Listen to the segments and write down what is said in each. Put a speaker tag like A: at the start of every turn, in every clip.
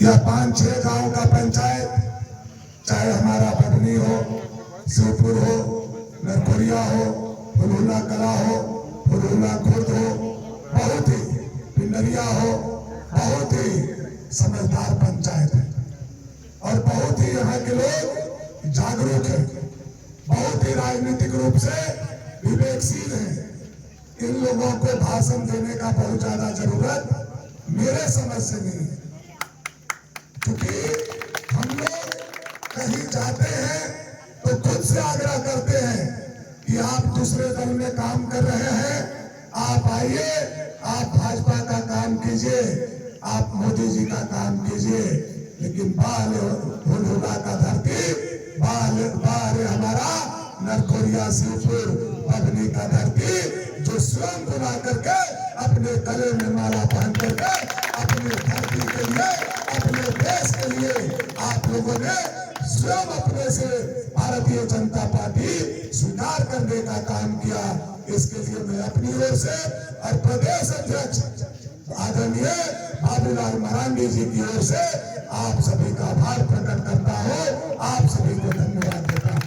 A: या 5-6 गांव का पंचायत, चाहे हमारा बबनी हो, शिवपुर हो, नरखोरिया हो, फुलहुला कला हो, फुलहुला खुर्द हो, बहुत ही पिंडरिया हो, बहुत ही समझदार पंचायत है और बहुत ही यहाँ के लोग जागरूक है, बहुत ही राजनीतिक रूप से विवेकशील है। इन लोगों को भाषण देने का बहुत ज्यादा जरूरत मेरे समझ से नहीं है, क्योंकि हम लोग कहीं जाते हैं तो खुद से आग्रह करते हैं कि आप दूसरे दल में काम कर रहे हैं, आप आइए, आप भाजपा का काम कीजिए, आप मोदी जी का काम कीजिए। लेकिन फुलहुला का धरती, बाल हमारा नरखोरिया, शिवपुर, बबनी का धरती, जो स्वयं बुला करके अपने गले में माला पहन करके अपने धरती के लिए, अपने देश के लिए आप लोगों ने स्वयं अपने से भारतीय जनता पार्टी स्वीकार करने का काम किया। इसके लिए मैं अपनी ओर से और प्रदेश अध्यक्ष आदरणीय बाबूलाल मरांडी जी की ओर से आप सभी का आभार प्रकट करता हूं, आप सभी को धन्यवाद देता हूं।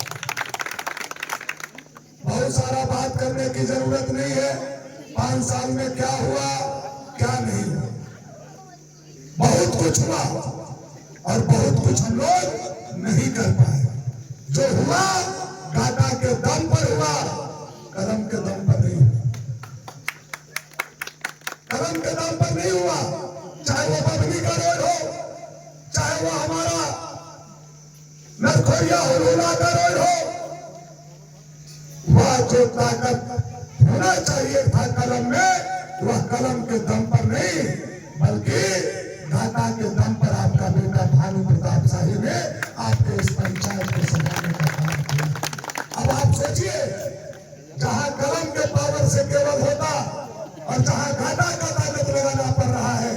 A: बहुत सारा बात करने की जरूरत नहीं है, 5 साल में क्या हुआ क्या नहीं हुआ, बहुत कुछ हुआ और बहुत कुछ हम लोग नहीं कर पाए। जो हुआ गाटा के दम पर हुआ, कलम के दम पर नहीं हुआ, कलम के दम पर नहीं हुआ। चाहे वो बबनी का रोड हो, चाहे वो हमारा नरखोरिया फुलहुला का रोड हो, वह जो ताकत होना चाहिए था कलम में, वह कलम के दम पर नहीं बल्कि गाटा के दम पर आपका बेटा भानु प्रताप शाही ने आपके इस पंचायत को सजाने का काम किया। अब आप सोचिए, जहां कलम के पावर से केवल होता और जहां गाटा का ताकत लगाना पड़ रहा है,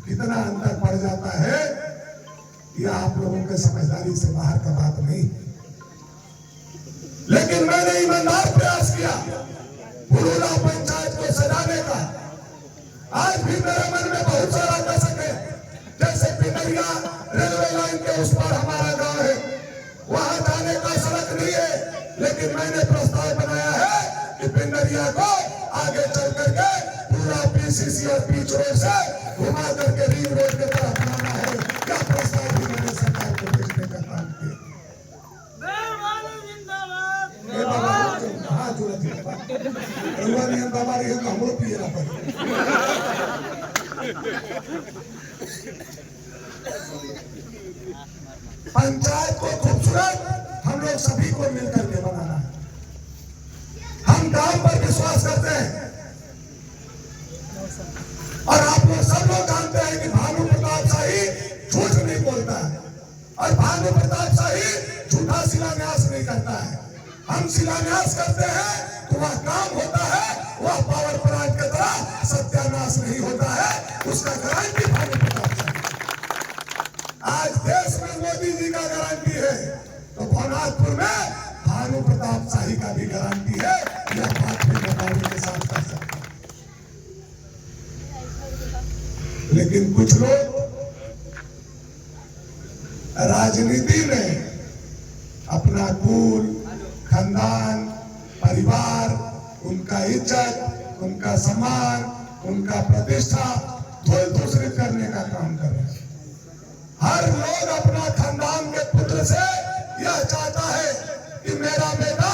A: कितना अंतर पड़ जाता है। यह आप लोगों के समझदारी से बाहर का बात नहीं, लेकिन मैंने ईमानदार प्रयास किया फुलहुला पंचायत को सजाने का। आज भी मेरे मन में बहुत सारा कसक है। जैसे पिंडरिया रेलवे लाइन के उस पर हमारा गांव है, वहां जाने का सड़क नहीं है, लेकिन मैंने प्रस्ताव बनाया है कि पिंडरिया को आगे चल करके पूरा पीसीसी और बीच रोड से घुमा करके रिंग रोड की तरफ बनाना है। क्या प्रस्ताव भी मैंने सरकार को भेजने का काम किया। पंचायत को खूबसूरत हम लोग सभी को मिलकर के बनाना है। हम काम पर विश्वास करते हैं और आप लोग सब लोग जानते हैं कि भानु प्रताप शाही झूठ नहीं बोलता है और भानु प्रताप शाही झूठा शिलान्यास नहीं करता है। हम शिलान्यास करते हैं तो वह काम होता है, वह पावर प्लांट की तरह सत्यानाश नहीं होता है, उसका गारंटी भानु प्रताप शाही। आज देश में मोदी जी का गारंटी है तो भवनाथपुर में भानु प्रताप शाही का भी गारंटी है। यह बात भी बताने के साथ कर सकता है। लेकिन कुछ लोग राजनीति में अपना कुल, खानदान, परिवार, उनका इज्जत, उनका सम्मान, उनका प्रतिष्ठा धूल-धूसरित करने का काम कर रहे हैं। हर लोग अपना खानदान के पुत्र से यह चाहता है कि मेरा बेटा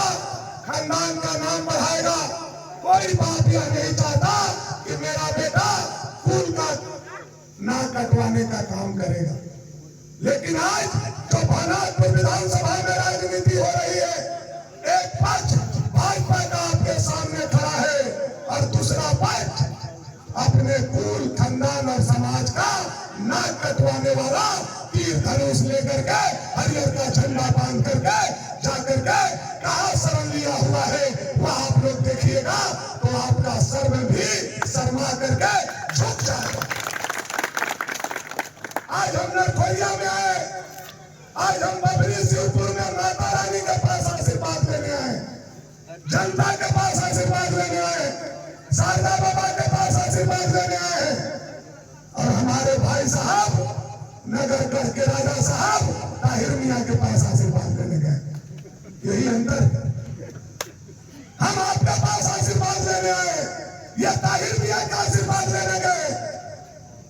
A: खानदान का नाम बढ़ाएगा। कोई बाप यह नहीं चाहता कि मेरा बेटा कुल का नाक कटवाने का काम करेगा। लेकिन आज जो भवनाथपुर विधानसभा में राजनीति हो रही है, एक पक्ष भाजपा का आपके सामने खड़ा है और दूसरा पक्ष अपने कुल, खानदान और समाज का नाक कटवाने वाला तीर धनुष लेकर के, हरियर का झंडा बांध करके जाकर के कहा शरण लिया हुआ है। वह आप लोग देखिएगा तो आपका सर में भी शर्मा करके झुक जाएगा। आज हम नरखोरिया में आए, आज हम बबनी शिवपुर में माता रानी के पास आशीर्वाद लेने आए, जनता के पास आशीर्वाद लेने आए, शारदा बाबा के पास आशीर्वाद लेने आए और हमारे भाई साहब गढ़ के राजा साहब ताहिर मियां के पास आशीर्वाद लेने गए। यही अंतर है। हम आपके पास आशीर्वाद लेने आए, ये ताहिर मियां का आशीर्वाद लेने गए।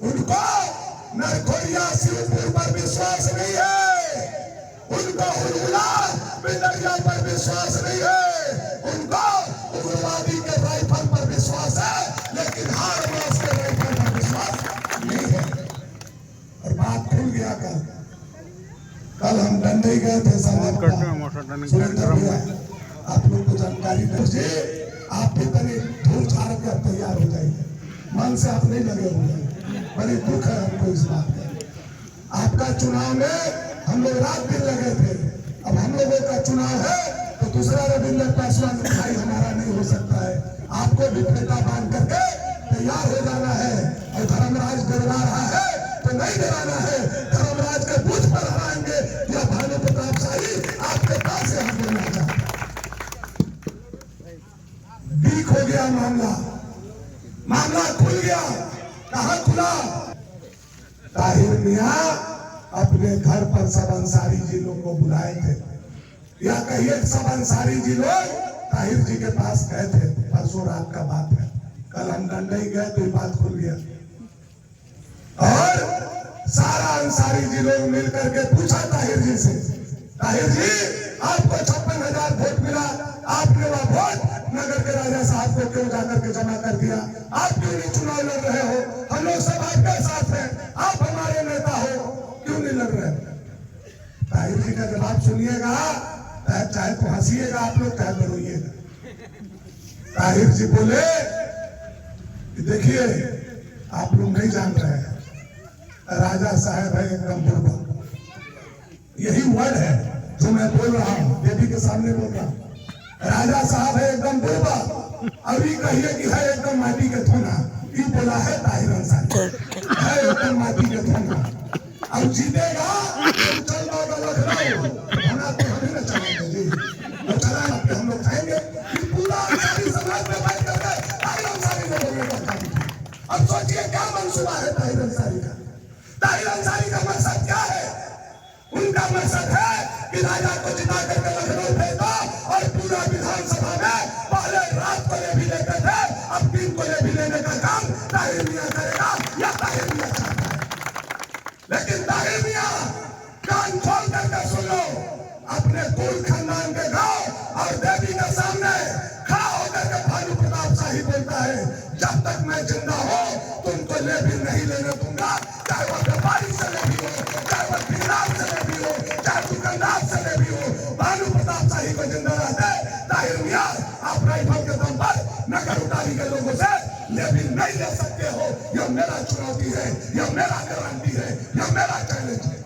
A: उनको नरखोरिया शिवपुर पर विश्वास नहीं है, उनको हुलहुला बिंदरिया पर विश्वास नहीं है, उनको उग्रवादी के राइफल पर विश्वास है, लेकिन हारमास के राइफल पर विश्वास नहीं है। और बात खुल गया। कल हम डंडे गए थे सुरेंद्र भैया, आप लोग को जानकारी दीजिए। आप भी तनी धूल छाड़ कर तैयार हो जाइए, मन से आप नहीं लगे हुए। बड़ी दुख है हमको इस बात का। आपका चुनाव में हम लोग रात दिन लगे थे, अब हम लोगों का चुनाव है तो दूसरा रविंद्र पासवान भाई हमारा नहीं हो सकता है। आपको भी फेटा बांध करके तैयार हो जाना है। और धर्मराज डरा रहा है तो नहीं डराना है। धर्मराज के बूथ पर हराएंगे या भानु प्रताप शाही आपके पास से हम बोलना चाहते। लीक हो गया मामला खुल गया। कहां खुला? ताहिर मियां अपने घर पर सब अंसारी जी लोग को बुलाए थे, या कहिए सब अंसारी जी लोग ताहिर जी के पास गए थे। परसों रात का बात है, कल हम डंडई गए तो बात खुल गया। और सारा अंसारी जी लोग मिलकर के पूछा ताहिर जी से, ताहिर जी आपको 56,000 वोट मिला, आपने वह वोट नगर के राजा साहब को क्यों जाकर के जमा कर दिया? आप क्यों नहीं चुनाव लड़ रहे हो? हम लोग सब आपके साथ हैं, आप हमारे नेता हो, क्यों नहीं लड़ रहे? ताहिर जी का जवाब सुनिएगा, चाहे तो हंसिएगा आप लोग, चाहे तो रोइएगा। ताहिर जी बोले, देखिए आप लोग नहीं जान रहे हैं, राजा साहब है एकदम बुर्बक। यही वर्ड है जो मैं बोल रहा हूँ, देवी के सामने बोल रहा हूँ। राजा साहब है एकदम बुर्बक। अभी कहिए कि है एकदम माटी के थोना, ये बोला है ताहिर अंसारी, है एकदम माटी के थोना। अब जीतेगा तो चल जाएगा लखनऊ, होना तो हमें न चलेंगे जी, और चला हम लोग खाएंगे। पूरा अंसारी समाज में बैठ करके ताहिर अंसारी ने बोलने का काम किया। अब सोचिए क्या मंसूबा है ताहिर अंसारी का। ताहिर अंसारी का मकसद क्या है? उनका मकसद है कि राजा को जिता करके लखनऊ भेज दो, और पूरा विधानसभा में पहले रात को ले भी लेते थे, अब दिन को ले भी लेने का काम ताहिर मियां करेगा या ताहिर मियां चाहता है। लेकिन ताहिर मियां कान खोल करके सुन लो, अपने कुल खानदान के गांव और देवी के सामने खड़ा होकर के भानु प्रताप शाही बोलता है, जब तक मैं जिंदा हूं तुमको ले भी नहीं लेने दूंगा, चाहे वह व्यापारी से ले भी हो, चाहे वह ठेकेदार से ले भी हो, चाहे दुकानदार से ले भी हो। भानु प्रताप शाही को जिंदा रहते ताहिर मियां आप राइफल के दम पर नगर उतारी के लोगों से ले भी नहीं ले सकते हो। यह मेरा चुनौती है, यह मेरा गारंटी है, यह मेरा चैलेंज है।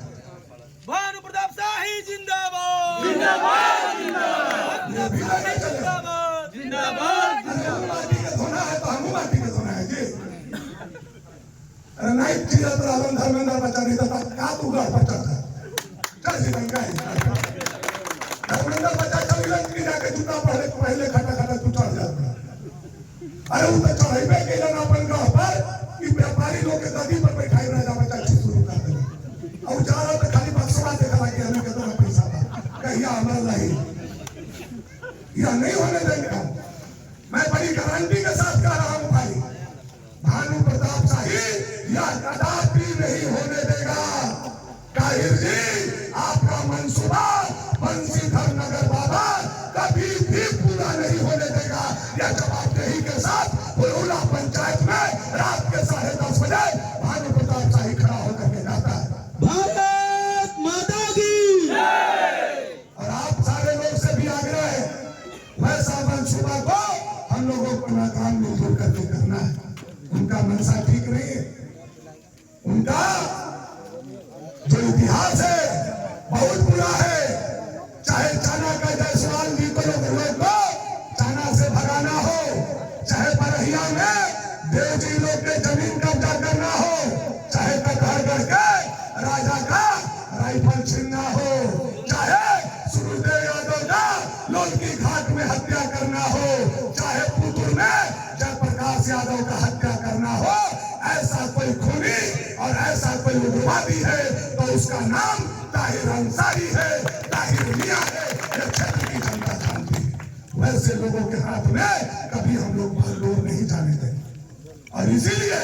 B: भानु प्रताप शाही जिंदाबाद जिंदाबाद जिंदाबाद जिंदाबाद जिंदाबाद।
A: माटी के धोना है तो हम माटी के धोना है जी। अरे नहीं जीरत रावण धर्मेंद्र बचा नहीं था का तू गढ़ पर चढ़ चल जी गंगा धर्मेंद्र बचा चल गई जाके जूता पहले खटा खटा तू चढ़ जाता। अरे वो तो चढ़ेबे के ना अपन गढ़ पर कि व्यापारी लोग के गदी पर बैठाई राजा बचा शुरू कर दे। और जा रहा तो खाली बक्सवा देखा कि हमें कितना पैसा था, कहिया अमल नहीं, यह नहीं होने देंगे हम। मैं बड़ी गारंटी के साथ कह रहा हूं भाई, भानु प्रताप शाही यह कदापि नहीं होने देगा। ताहिर जी आपका मंसूबा बंसीधर नगर बाबा कभी भी पूरा नहीं होने देगा। यह जवाबदेही के साथ हुलहुला पंचायत में रात के 10:30 बजे भानु प्रताप शाही खड़ा होकर के जाता है,
B: भारत माता की जय।
A: और आप सारे लोग से भी आग्रह है, वैसा मंसूबा को हम लोगों को नाकाम मिलजुल करके करना है। उनका मनसा ठीक नहीं है, उनका जो इतिहास है बहुत बुरा है। चाहे चाना का जायसवाल जी को लोग चाना से भगाना हो, चाहे बरहिया में देव जी लोग के जमीन कब्जा करना हो, चाहे कटहरगढ़ के राजा का राइफल छीनना हो, चाहे सूर्यदेव यादव का लोलकी घाट में हत्या करना हो, चाहे पुतुर में जयप्रकाश यादव का हत्या करना हो, ऐसा कोई खूनी और ऐसा कोई उग्रवादी है तो उसका नाम ताहिर अंसारी है, ताहिर मियां है। ये क्षेत्र की जनता जानती है। वैसे लोगों के हाथ में कभी हम लोग भागदौड़ नहीं जाने देंगे। और इसीलिए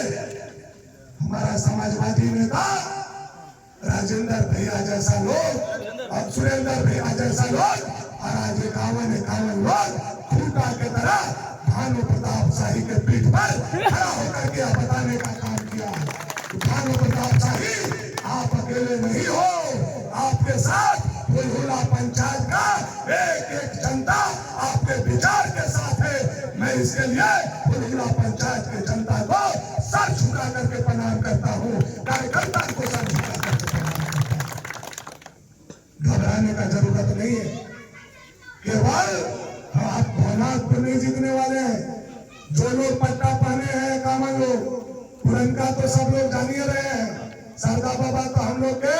A: हमारा समाजवादी नेता राजेंद्र भैया जैसा लोग और सुरेंद्र भैया जैसा लोग और आज 51 लोग खूंटा के तरह भानु प्रताप शाही के पीठ पर खड़ा होकर के बताने का काम किया। भानु प्रताप शाही आप अकेले नहीं हो, आपके साथ फुलहुला पंचायत का एक जनता आपके विचार के साथ है। मैं इसके लिए फुलहुला पंचायत के जनता को सर झुका करके प्रणाम करता हूँ, कार्यकर्ता को सर झुका करके प्रणाम करता हूँ। घबराने का जरूरत नहीं है। केवल आप भवनाथ को नहीं जीतने वाले हैं। जो लोग पट्टा पहने हैं कामन लोग, पुरनका तो सब लोग जान ही रहे हैं। सरदा बाबा तो हम लोग के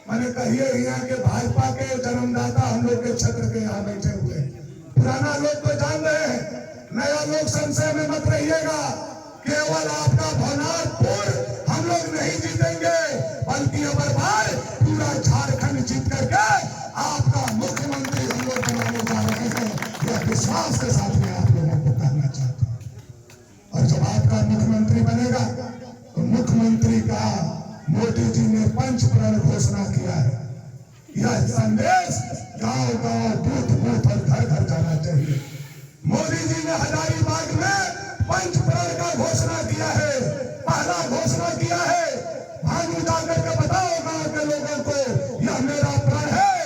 A: मैंने कहिए यहाँ के भाजपा के जन्मदाता हम लोग के क्षेत्र के यहाँ बैठे हुए। पुराना लोग तो जान रहे हैं, नया लोग संशय में मत रहिएगा। केवल आपका भवनाथपुर हम लोग नहीं जीतेंगे, बल्कि अबर बार पूरा झारखंड जीत करके आपका मुख्यमंत्री हम लोग बनाने जा रहे हैं। यह विश्वास के साथ में आप लोगों को कहना चाहता हूँ। और जब आपका मुख्यमंत्री बनेगा तो मुख्यमंत्री का मोदी जी ने पंचप्रण घोषणा किया है। यह संदेश गांव गांव बूथ बूथ और घर घर जाना चाहिए। मोदी जी ने हजारीबाग में पंचप्रण का घोषणा किया है, पहला घोषणा किया है। भानु जाकर के बताओ गांव के लोगों को, यह मेरा प्रण है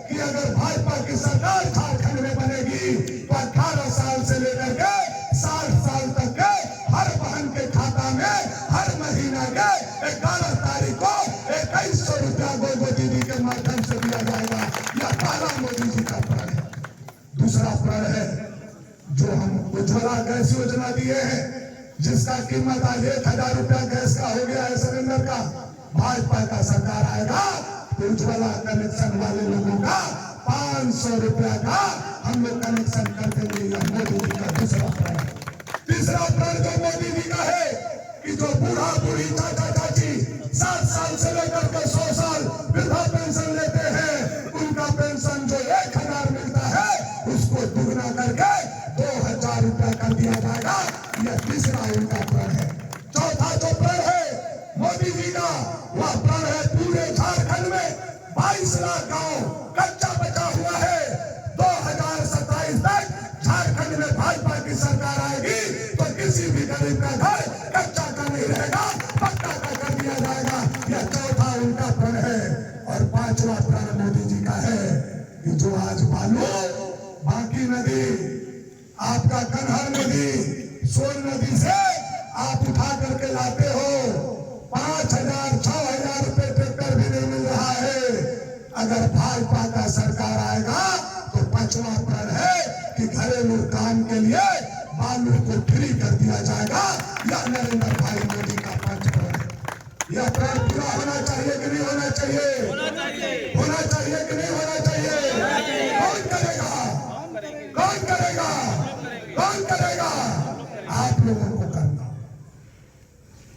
A: कि अगर भाजपा की सरकार झारखंड में बनेगी तो 18 साल से लेकर के 60 साल तक के हर बहन के खाता में हर महीना के 11 तारीख को 2100 रुपया गोगो दीदी के माध्यम से दिया जाएगा। यह पहला मोदी जी का प्रण है। दूसरा प्रण है जो हम उज्ज्वला गैस योजना दिए हैं, जिसका कीमत आज 1000 रुपया गैस का हो गया है सिलेंडर का। भाजपा का सरकार आएगा तो उज्ज्वला कनेक्शन वाले लोगों का 500 रुपया का हम लोग कनेक्शन कर देंगे। यह मोदी जी का दूसरा प्रण है। तीसरा प्रण जो मोदी जी का है कि जो बूढ़ा बूढ़ी चाचा चाची 60 साल से लेकर के 100 साल वृद्धा पेंशन लेते हैं, उनका पेंशन जो 1000 मिलता है उसको दुगना करके 2000 रुपया कर दिया जाएगा। यह तीसरा उनका प्रण है। चौथा जो प्रण है मोदी जी का, वह प्रण है पूरे झारखंड में 22 लाख गांव कच्चा बचा हुआ है। 2027 तक झारखंड में भाजपा की सरकार आएगी तो किसी भी गरीब का घर कच्चा का नहीं रहेगा, पक्का का कर दिया जाएगा। यह चौथा उनका प्रण है। और पांचवा प्रण मोदी जी का है कि जो आज बालू बांकी नदी, आपका कन्हर नदी, सोन नदी से आप उठा करके लाते हो, 5000 6000 रुपए ट्रैक्टर भी नहीं मिल रहा है। अगर भाजपा का सरकार आएगा तो पांचवा प्रण है कि घरेलू काम के लिए बालू को फ्री कर दिया जाएगा। यह नरेंद्र भाई मोदी का पंच प्रण है। यह प्रण पूरा होना चाहिए कि नहीं होना चाहिए? होना चाहिए कि नहीं होना चाहिए? कौन करेगा? कौन करेगा? कौन करेगा? आप लोगों को करना।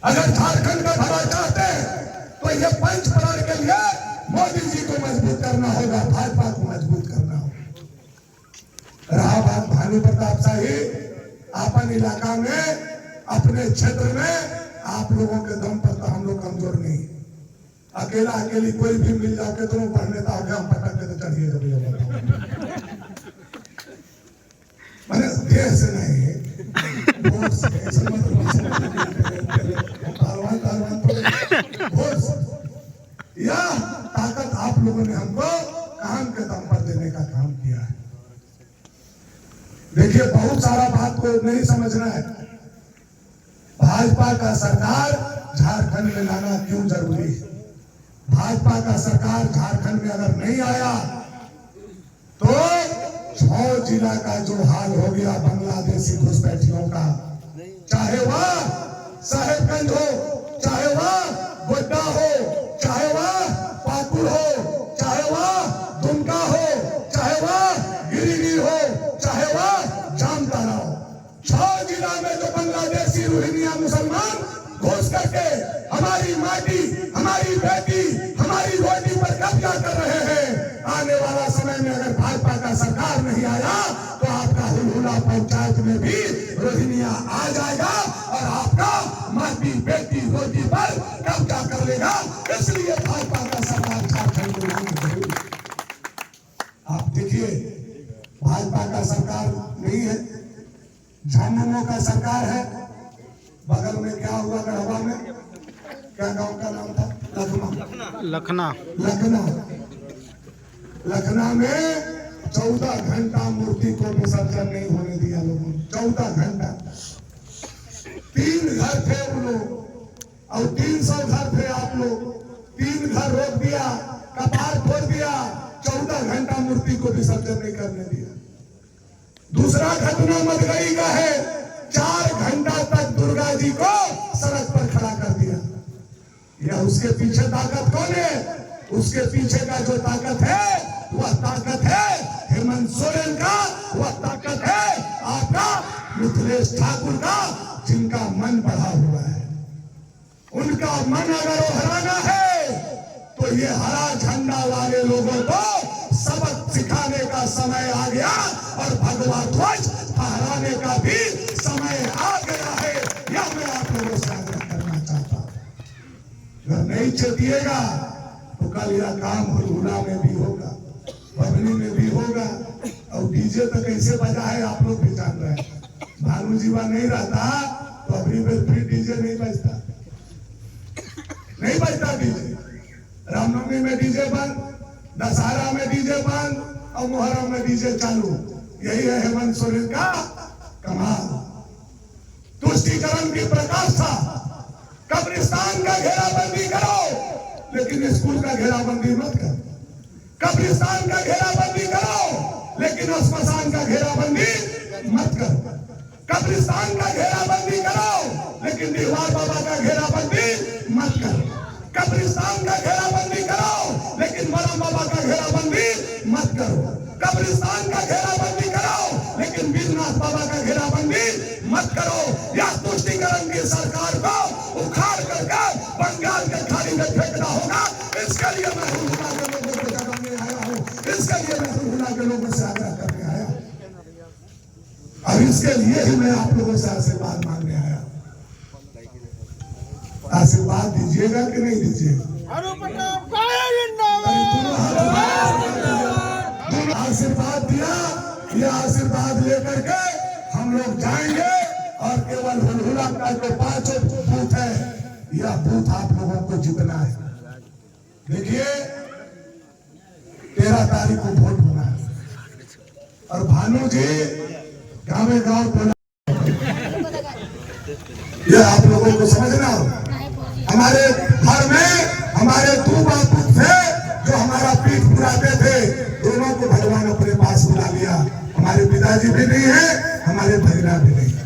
A: अगर झारखंड का भला चाहते हैं तो यह पंच प्रण के लिए मोदी जी को मजबूत करना होगा, भाजपा को मजबूत करना होगा। रहा बात भानु प्रताप शाही, अपन इलाका में अपने क्षेत्र में आप लोगों के दम पर तो हम लोग कमजोर नहीं। अकेला अकेली कोई भी मिल जाओ के तुम पढ़ लेता हो, हम पटक के तो चढ़िए जब ये बताओ। मैंने देह से नहीं है, वोट से, ऐसे यह ताकत आप लोगों ने हमको काम के दम पर देने का काम किया है। देखिए बहुत सारा बात को नहीं समझना है। भाजपा का सरकार झारखंड में लाना क्यों जरूरी है? भाजपा का सरकार झारखंड में अगर नहीं आया तो 6 जिला का जो हाल हो गया बांग्लादेशी घुसपैठियों का, चाहे वह साहेबगंज हो, चाहे वह गोड्डा हो, चाहे वह पाकुड़ हो, चाहे वह दुमका हो, चाहे वह गिरिडीह हो, चाहे वह जामताड़ा हो, 6 जिला में जो बांग्लादेशी रोहिंग्या मुसलमान घुस करके हमारी माटी, हमारी बेटी, इसलिए भाजपा का सरकार झारखंड में लानी जरूरी। आप देखिए भाजपा का सरकार नहीं है, झामुमो का सरकार है। बगल में क्या हुआ गढ़वा में, क्या गांव का नाम था? लखना। लखना में 14 घंटा मूर्ति को विसर्जन नहीं होने दिया लोगों ने। 14 घंटा। 3 घर थे वो लोग और 300 घर थे आप लोग। 3 घर रोक दिया, कपार फोड़ दिया, 14 घंटा मूर्ति को विसर्जन नहीं करने दिया। दूसरा घटना मदगई का है, 4 घंटा तक दुर्गा जी को सड़क पर खड़ा कर दिया। यह उसके पीछे ताकत कौन है? उसके पीछे का जो ताकत है वह ताकत है हेमंत सोरेन का, वह ताकत है आपका मिथिलेश ठाकुर का, जिनका मन बढ़ा हुआ है। उनका मन अगर हराना है तो ये हरा झंडा वाले लोगों को सबक सिखाने का समय आ गया और भगवा ध्वज फहराने का भी समय आ गया है। यह मैं आप लोगों से आग्रह करना चाहता हूं। अगर नहीं चेतिएगा तो कल यह काम हुलहुला में भी होगा, बबनी में भी होगा। और डीजे तो कैसे बजा है आप लोग भी जान रहे हैं। भानु जीवा नहीं रहता तो अभी फिर डीजे नहीं बजता, नहीं बजता डीजे। रामनवमी में डीजे बंद, दशहरा में डीजे बंद और मुहर्रम में डीजे चालू। यही है हेमंत सोरेन का कमाल। तुष्टीकरण की प्रकाष्ठा, कब्रिस्तान का घेराबंदी करो लेकिन स्कूल का घेराबंदी मत करो। कब्रिस्तान का घेराबंदी करो लेकिन श्मशान का घेराबंदी मत करो। कब्रिस्तान का घेराबंदी करो लेकिन दीवार बाबा का घेराबंदी मत करो। कब्रिस्तान का घेराबंदी करो लेकिन मरम बाबा का घेराबंदी मत करो। कब्रिस्तान का घेराबंदी करो लेकिन वीरनाथ बाबा का घेराबंदी मत करो। यह तुष्टीकरण की सरकार को उखाड़ करके बंगाल के खाड़ी में फेंकना होगा। इसके लिए मैं हुलहुला के लोगों को जगाने आया हूँ, इसके लिए मैं हुलहुला के लोगों से आग्रह करने आया हूँ और इसके लिए ही मैं आप लोगों से आशीर्वाद मांगने आया। आशीर्वाद दीजिएगा कि नहीं दीजिएगा? आशीर्वाद दिया, यह आशीर्वाद लेकर के हम लोग जाएंगे और केवल हुलहुला का जो 5 बूथ है, यह बूथ आप लोगों को जीतना है। देखिए 13 तारीख को वोट होना है और भानु जी गाँव गाँव बोला, यह आप लोगों को समझना होगा। हमारे घर में हमारे 2 बापू थे जो हमारा पीठ बुलाते थे, दोनों को भगवान अपने पास बुला लिया। हमारे पिताजी भी नहीं है, हमारे भैया भी नहीं है।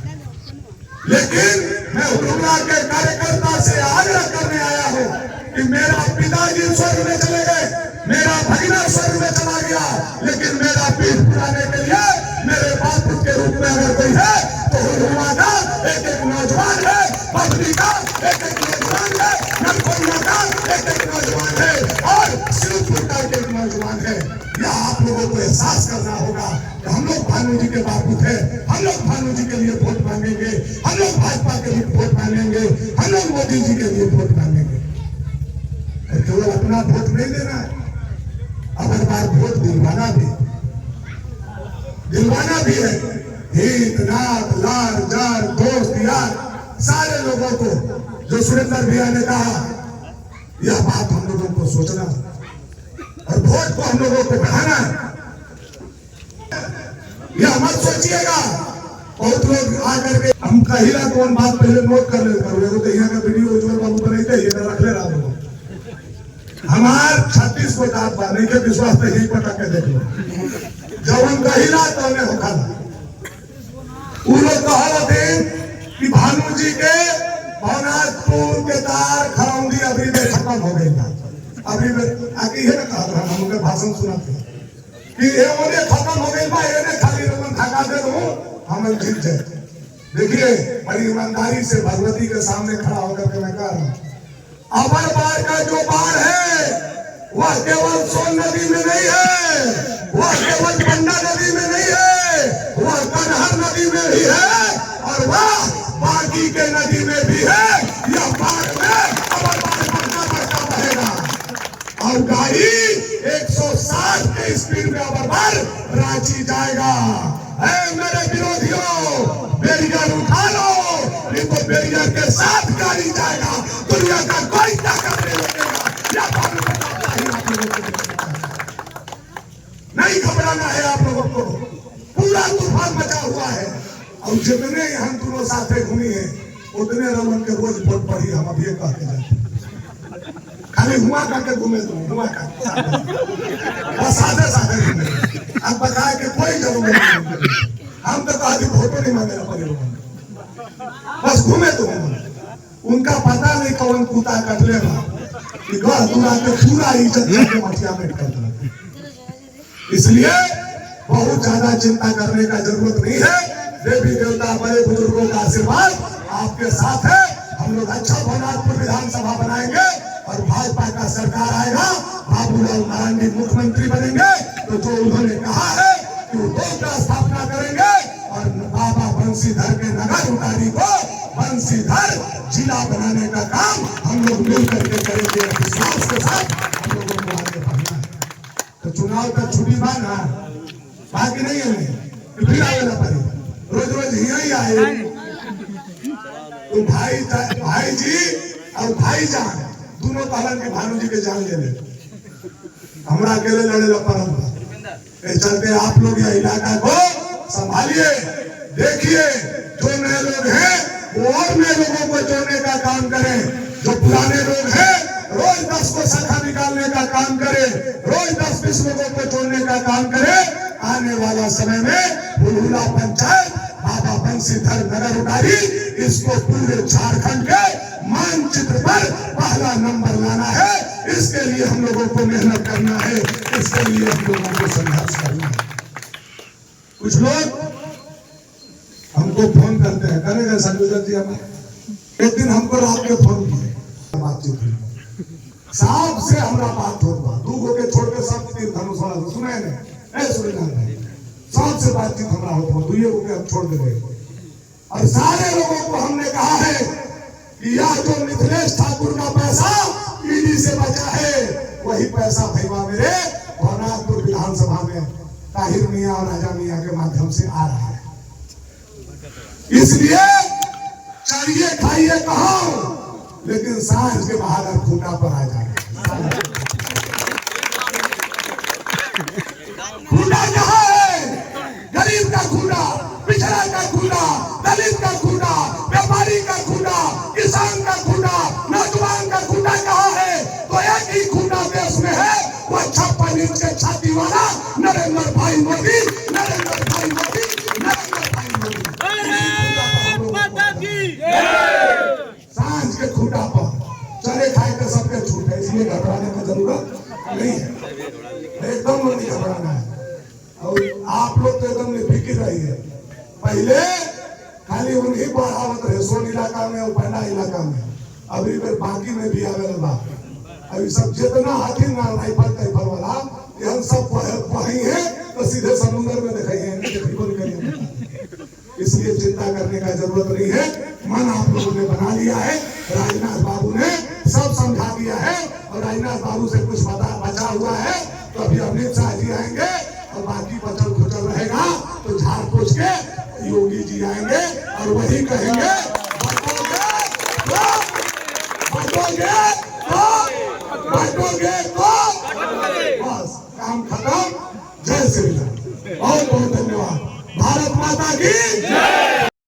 A: लेकिन मैं हुलहुला के कार्यकर्ता से आग्रह करने आया हूँ कि मेरा पिताजी स्वर्ग में चले गए, मेरा भगना स्वर्ग में चला गया, लेकिन मेरा पीठ बुलाने के लिए मेरे बापू के रूप में अगर कोई है तो हुलहुला का एक नौजवान है, बबरी का एक नौजवान है, नलकोरिया का एक नौजवान है और शिवपुर का एक नौजवान है। यह आप लोगों को एहसास करना होगा कि हम लोग भानु जी के बापू थे, हम लोग भानु जी के लिए वोट मांगेंगे, हम लोग भाजपा के लिए वोट मांगेंगे, हम लोग मोदी जी के लिए वोट मांगेंगे। केवल अपना वोट नहीं देना है, अब बार वोट दिलवाना भी है। हित नात लार जार दोस्त यार सारे लोगों को, जो सुरेंद्र भैया ने कहा, यह बात हम लोगों को सोचना और वोट को हम लोगों को बढ़ाना है। यह मत सोचिएगा बहुत लोग आकर के हम कहिला कौन बात पहले नोट कर ले करो तो यहाँ का वीडियो उज्जवल बाबू बनाते ये रख ले रहा हूँ। हमार 36 को डाक बा नहीं के विश्वास तो यही पटा के देख लो। जब हम कहिला तो उन्हें होखा वो लोग कहते कि भानु जी के भवनाथपुर के तार खरौंदी अभी में खत्म हो गई था। अभी में आगे ये ना कहा था, हम उनके भाषण सुनाते कि ये उन्हें खत्म हो गई बा, ये खाली रमन थका दे दूं हम जीत जाए। देखिए बड़ी ईमानदारी से भगवती के सामने खड़ा होकर के मैं कह रहा हूँ, अमर बार का जो बाढ़ है वह केवल सोन नदी में नहीं है, वह केवल गंगा नदी में नहीं है, वह कनहर नदी में भी है और वह बागी के नदी में भी है। यह बाढ़ में अमर बाढ़ बढ़ता बढ़ता बहेगा। और गाड़ी 160 के स्पीड में बराबर रांची जाएगा। मेरे विरोधियों, बैरियर उठा लो, नहीं तो बैरियर के साथ गाड़ी जाएगा। दुनिया का कोई ताकत नहीं लगेगा। या नहीं घबराना है आप लोगों को। पूरा तूफान मचा हुआ है और जितने हम दोनों साथ घूमी है उतने रमन के रोज वोट पड़ी। हम अभी कह के जाते खाली हुआ करके घूमे तो हुआ कर बस सादे सादे घूमे। अब बताए कि कोई जरूरत नहीं। हम तो कहा वोटो नहीं मांगे पड़े बस घूमे तो उनका पता नहीं कौन कुत्ता कट लेगा कि घर दूरा के पूरा इज्जत करके मटिया में कर देना। इसलिए बहुत ज्यादा चिंता करने का जरूरत नहीं है। देवी देवता बड़े बुजुर्गों का आशीर्वाद आपके साथ है। हम लोग अच्छा भवनाथपुर विधानसभा बनाएंगे और भाजपा का सरकार आएगा। बाबूलाल मरांडी मुख्यमंत्री बनेंगे तो जो उन्होंने कहा है कि वो 2 का स्थापना करेंगे और बाबा बंसीधर के नगर उतारी को बंसीधर जिला बनाने का काम हम लोग मिल करके करेंगे। विश्वास के साथ हम लोगों को आगे बढ़ना है। तो चुनाव का छुट्टी बाना बाकी नहीं है, फिर आवेला पड़ेगा। रोज रोज यही आए तो भाई जी और भाईजान दोनों कहलन के भानु जी के जान ले ले हमरा अकेले लड़े ला पड़ल। चलते आप लोग यह इलाका को संभालिए। देखिए जो नए लोग हैं वो और नए लोगों को जोड़ने का काम करें। जो पुराने लोग हैं रोज 10 को शाखा निकालने का काम करे, रोज 10-20 लोगों को जोड़ने का काम करे। आने वाला समय में बुलहुला पंचायत बाबा बंसीधर नगर उतारी इसको पूरे झारखंड के मानचित्र पर पहला नंबर लाना है। इसके लिए हम लोगों को मेहनत करना है, इसके लिए हम लोगों को संघर्ष करना है। कुछ लोग हमको फोन करते हैं, करेंगे संयोजन जी हमें। एक दिन हमको रात में फोन किए, बातचीत हुई, साहब से हमारा बात होगा 2 गो के छोड़ के सब तीर धनुष वाला सुने साहब से बातचीत हमारा होता है 2 को हम छोड़ दे। और सारे लोगों को हमने कहा है कि यह जो मिथिलेश ठाकुर का पैसा ईडी से बचा है वही पैसा भैया मेरे भवनाथपुर विधानसभा में ताहिर मियां और राजा मियां के माध्यम से आ रहा है। इसलिए चढ़िए खाइए कहो लेकिन सांझ के बहादुर खूंटा पर आ जाए। खूंटा कहाँ है? गरीब का खूंटा, पिछड़ा का खूंटा, दलित का खूंटा, व्यापारी का खूंटा, किसान का खूंटा, नौजवान का खूंटा कहाँ है? तो एक ही खूंटा देश में है, वो 56 इंच के छाती वाला नरेंद्र भाई मोदी, नरेंद्र भाई मोदी, नरेंद्र भाई मोदी। सांझ के खूंटा पर चले खाए के सबके छूट है, इसलिए घबराने की जरूरत नहीं है। एकदम नहीं घबराना है। और आप लोग तो एकदम निफिक्र रहिए। पहले खाली उन्हीं बढ़ावत रहे सोन इलाका में और पहला इलाका में, अभी फिर बाकी में भी आवेल बा। अभी सब जितना हाथी ना राइफल टाइफल वाला हम सब वही है तो सीधे समुद्र में दिखाइए। इसलिए चिंता करने का जरूरत नहीं है। मन आप लोगों ने बना लिया है। राजनाथ बाबू ने सब समझा दिया है और राजनाथ बाबू से कुछ बचा हुआ है तो अभी अमित शाह जी आएंगे और बाकी बचल खुचल रहेगा तो झाड़ पोछ के योगी जी आएंगे और वही कहेंगे